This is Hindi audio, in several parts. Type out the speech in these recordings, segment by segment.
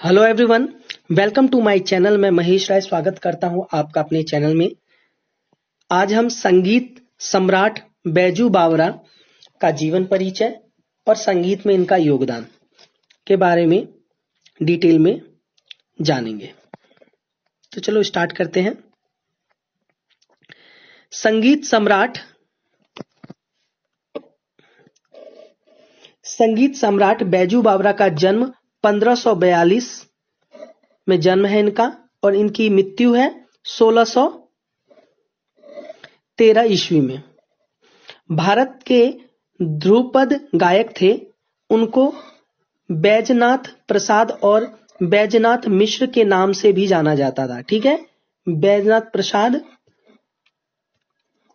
Hello everyone, welcome to my channel. मैं महेश राय स्वागत करता हूं आपका अपने चैनल में। आज हम संगीत सम्राट बैजू बावरा का जीवन परिचय और संगीत में इनका योगदान के बारे में डिटेल में जानेंगे। तो चलो स्टार्ट करते हैं। संगीत सम्राट बैजू बावरा का जन्म 1542 में जन्म है इनका और इनकी मृत्यु है 1613 ईस्वी में। भारत के ध्रुपद गायक थे। उनको बैजनाथ प्रसाद और बैजनाथ मिश्र के नाम से भी जाना जाता था। ठीक है, बैजनाथ प्रसाद,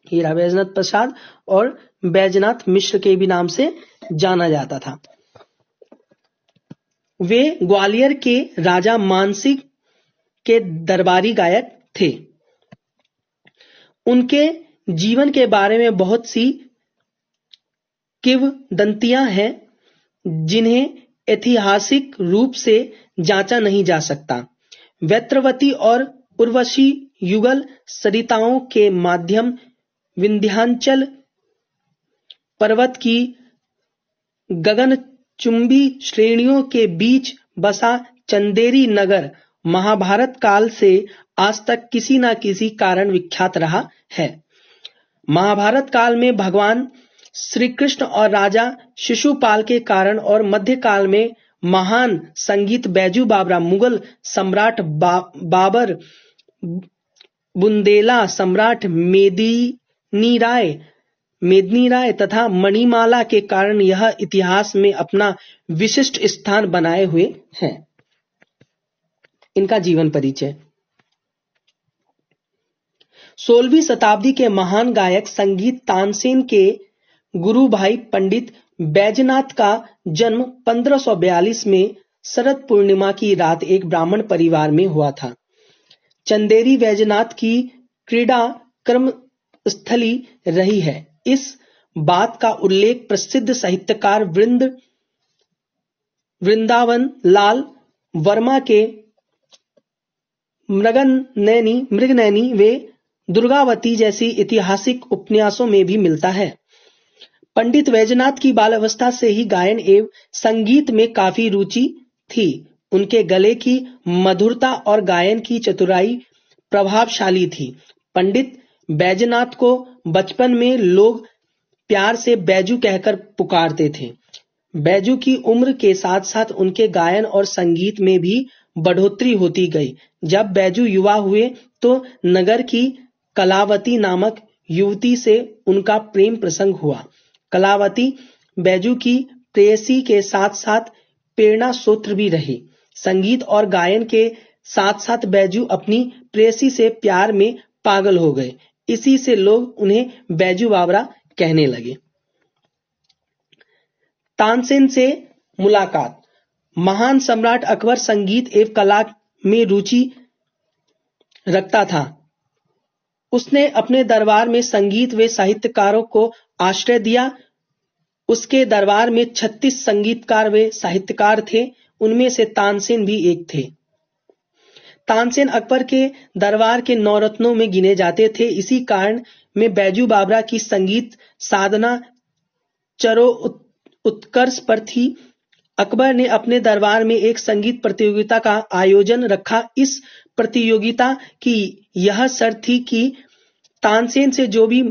हीरा बैजनाथ प्रसाद और बैजनाथ मिश्र के भी नाम से जाना जाता था। वे ग्वालियर के राजा मानसिंह के दरबारी गायक थे। उनके जीवन के बारे में बहुत सी किंवदंतियां हैं जिन्हें ऐतिहासिक रूप से जांचा नहीं जा सकता। वैत्रवती और उर्वशी युगल सरिताओं के माध्यम विंध्याचल पर्वत की गगनचुंबी श्रेणियों के बीच बसा चंदेरी नगर महाभारत काल से आज तक किसी न किसी कारण विख्यात रहा है। महाभारत काल में भगवान श्री कृष्ण और राजा शिशुपाल के कारण और मध्यकाल में महान संगीत बैजू बावरा, मुगल सम्राट बाबर, बुंदेला सम्राट मेदिनी राय तथा मणिमाला के कारण यह इतिहास में अपना विशिष्ट स्थान बनाए हुए हैं। इनका जीवन परिचय। 16वीं शताब्दी के महान गायक संगीत तानसेन के गुरु भाई पंडित बैजनाथ का जन्म 1542 में शरद पूर्णिमा की रात एक ब्राह्मण परिवार में हुआ था। चंदेरी बैजनाथ की क्रीड़ा कर्म स्थली रही है। इस बात का उल्लेख प्रसिद्ध साहित्यकार वृंदावन लाल वर्मा के मृगनयनी वे दुर्गावती जैसी ऐतिहासिक उपन्यासों में भी मिलता है। पंडित बैजनाथ की बाल्यावस्था से ही गायन एवं संगीत में काफी रुचि थी। उनके गले की मधुरता और गायन की चतुराई प्रभावशाली थी। पंडित बैजनाथ को बचपन में लोग प्यार से बैजू कहकर पुकारते थे। बैजू की उम्र के साथ साथ उनके गायन और संगीत में भी बढ़ोतरी होती गई। जब बैजू युवा हुए तो नगर की कलावती नामक युवती से उनका प्रेम प्रसंग हुआ। कलावती बैजू की प्रेयसी के साथ साथ प्रेरणा स्रोत भी रही। संगीत और गायन के साथ साथ बैजू अपनी प्रेयसी से प्यार में पागल हो गए। इसी से लोग उन्हें बैजू बावरा कहने लगे। तानसेन से मुलाकात। महान सम्राट अकबर संगीत एवं कला में रुचि रखता था। उसने अपने दरबार में संगीत व साहित्यकारों को आश्रय दिया। उसके दरबार में 36 संगीतकार व साहित्यकार थे। उनमें से तानसेन भी एक थे। तानसेन अकबर के दरबार के नवरत्नों में गिने जाते थे। इसी कारण में बैजू बावरा की संगीत साधना चरो उत्कर्ष पर थी। अकबर ने अपने दरबार में एक संगीत प्रतियोगिता का आयोजन रखा। इस प्रतियोगिता की यह शर्त थी कि तानसेन से जो भी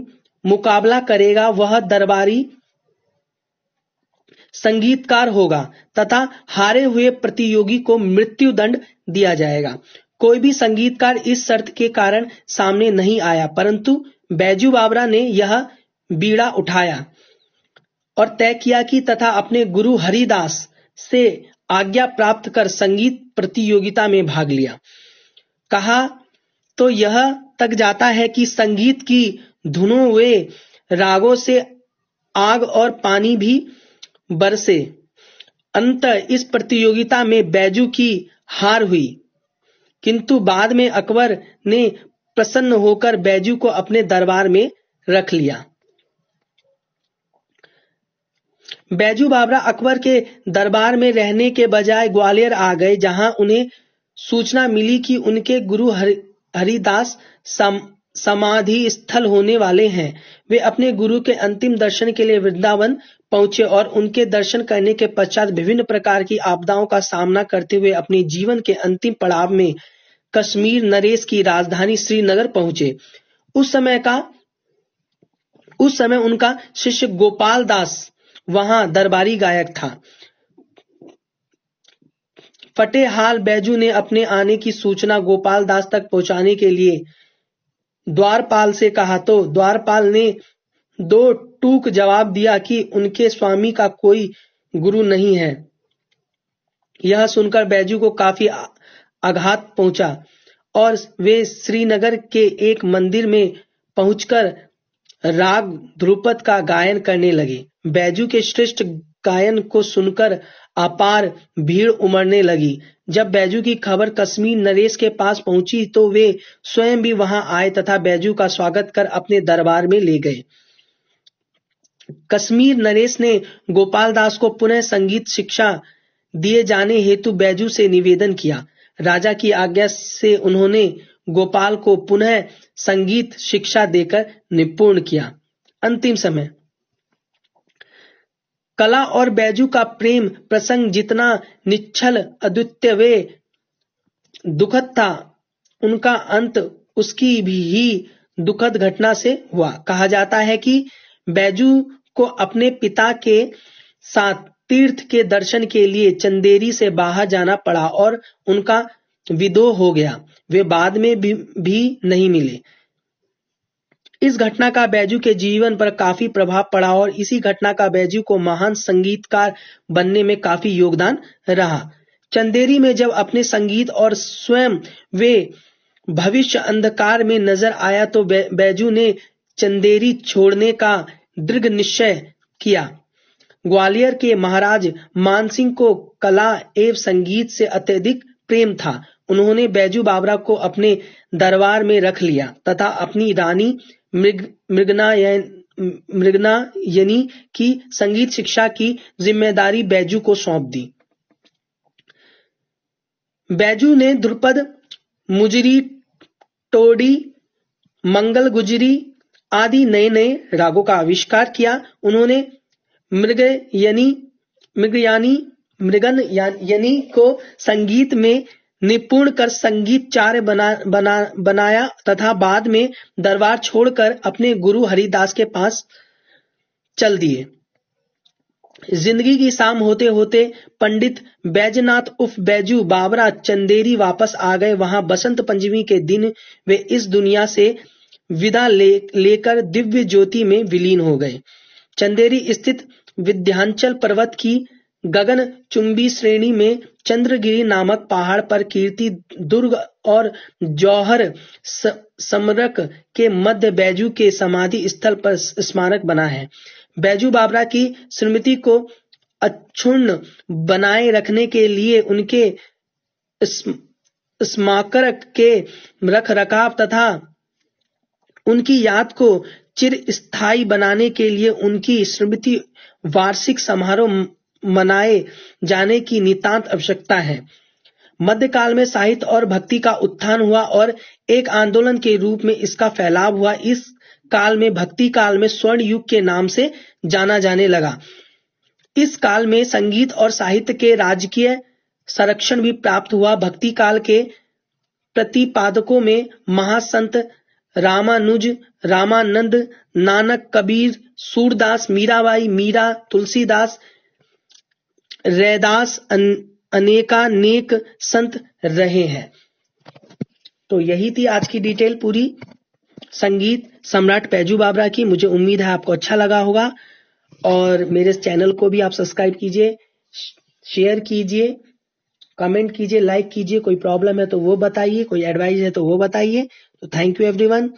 मुकाबला करेगा वह दरबारी संगीतकार होगा तथा हारे हुए प्रतियोगी को मृत्यु दंड दिया जाएगा। कोई भी संगीतकार इस शर्त के कारण सामने नहीं आया, परंतु बैजू बावरा ने यह बीड़ा उठाया और तय किया कि तथा अपने गुरु हरिदास से आज्ञा प्राप्त कर संगीत प्रतियोगिता में भाग लिया। कहा तो यह तक जाता है कि संगीत की धुनों व रागों से आग और पानी भी बरसे। अंत इस प्रतियोगिता में बैजू की हार हुई, किंतु बाद में अकबर ने प्रसन्न होकर बैजू को अपने दरबार में रख लिया। बैजू बावरा अकबर के दरबार में रहने के बजाय ग्वालियर आ गए, जहां उन्हें सूचना मिली कि उनके गुरु हरिदास समाधि स्थल होने वाले हैं। वे अपने गुरु के अंतिम दर्शन के लिए वृंदावन पहुंचे और उनके दर्शन करने के पश्चात विभिन्न प्रकार की आपदाओं का सामना करते हुए अपने जीवन के अंतिम पड़ाव में कश्मीर नरेश की राजधानी श्रीनगर पहुंचे। उस समय उनका शिष्य गोपाल दास वहां दरबारी गायक था। फटेहाल बैजू ने अपने आने की सूचना गोपाल दास तक पहुंचाने के लिए द्वारपाल से कहा तो द्वारपाल ने दो टूक जवाब दिया कि उनके स्वामी का कोई गुरु नहीं है। यह सुनकर बैजू को काफी आघात पहुंचा और वे श्रीनगर के एक मंदिर में पहुंचकर राग ध्रुपद का गायन करने लगे। बैजू के श्रेष्ठ गायन को सुनकर अपार भीड़ उमड़ने लगी। जब बैजू की खबर कश्मीर नरेश के पास पहुंची तो वे स्वयं भी वहां आए तथा बैजू का स्वागत कर अपने दरबार में ले गए। कश्मीर नरेश ने गोपाल दास को पुनः संगीत शिक्षा दिए जाने हेतु बैजू से निवेदन किया। राजा की आज्ञा से उन्होंने गोपाल को पुनः संगीत शिक्षा देकर निपुण किया। अंतिम समय कला और बैजू का प्रेम प्रसंग जितना निश्चल अद्वितीय व दुखद था, उनका अंत उसकी भी दुखद घटना से हुआ। कहा जाता है कि बैजू को अपने पिता के साथ तीर्थ के दर्शन के लिए चंदेरी से बाहर जाना पड़ा और उनका विदोह हो गया। वे बाद में भी नहीं मिले। इस घटना का बैजू के जीवन पर काफी प्रभाव पड़ा और इसी घटना का बैजू को महान संगीतकार बनने में काफी योगदान रहा। चंदेरी में जब अपने संगीत और स्वयं वे भविष्य अंधकार में नजर आया तो बैजू ने चंदेरी छोड़ने का दृढ़ निश्चय किया। ग्वालियर के महाराज मानसिंह को कला एवं संगीत से अत्यधिक प्रेम था। उन्होंने बैजू बावरा को अपने दरबार में रख लिया तथा अपनी रानी मृगनायनी की संगीत शिक्षा की जिम्मेदारी बैजू को सौंप दी। बैजू ने ध्रुपद, मुजरी, टोडी, मंगल गुजरी आदि नए नए रागों का आविष्कार किया। उन्होंने मृगनयनी को संगीत में निपुण कर संगीतचार्य बनाया तथा बाद में दरबार छोड़कर अपने गुरु हरिदास के पास चल दिए। जिंदगी की शाम होते होते पंडित बैजनाथ उर्फ बैजू बावरा चंदेरी वापस आ गए। वहां बसंत पंचमी के दिन वे इस दुनिया से विदा लेकर दिव्य ज्योति में विलीन हो गए। चंदेरी स्थित विंध्याचल पर्वत की गगन चुंबी श्रेणी में चंद्रगिरी नामक पहाड़ पर कीर्ति दुर्ग और जौहर समरक के मध्य बैजू के समाधि स्थल पर स्मारक बना है। बैजू बावरा की स्मृति को अक्षुण्ण बनाए रखने के लिए उनके स्मारक के रखरखाव तथा उनकी याद को चिरस्थायी बनाने के लिए उनकी स्मृति वार्षिक समारोह मनाए जाने की नितांत आवश्यकता है। मध्यकाल में साहित्य और भक्ति का उत्थान हुआ और एक आंदोलन के रूप में इसका फैलाव हुआ। इस काल में भक्ति काल में स्वर्ण युग के नाम से जाना जाने लगा। इस काल में संगीत और साहित्य के राजकीय संरक्षण भी प्राप्त हुआ। भक्ति काल के प्रतिपादकों में महासंत रामानुज, रामानंद, नानक, कबीर, सूरदास, मीराबाई, मीरा, तुलसीदास, रैदास अनेकानेक संत रहे हैं। तो यही थी आज की डिटेल पूरी संगीत सम्राट बैजू बावरा की। मुझे उम्मीद है आपको अच्छा लगा होगा और मेरे चैनल को भी आप सब्सक्राइब कीजिए, शेयर कीजिए, कमेंट कीजिए, लाइक कीजिए। कोई प्रॉब्लम है तो वो बताइए, कोई एडवाइस है तो वो बताइए। तो थैंक यू एवरीवन।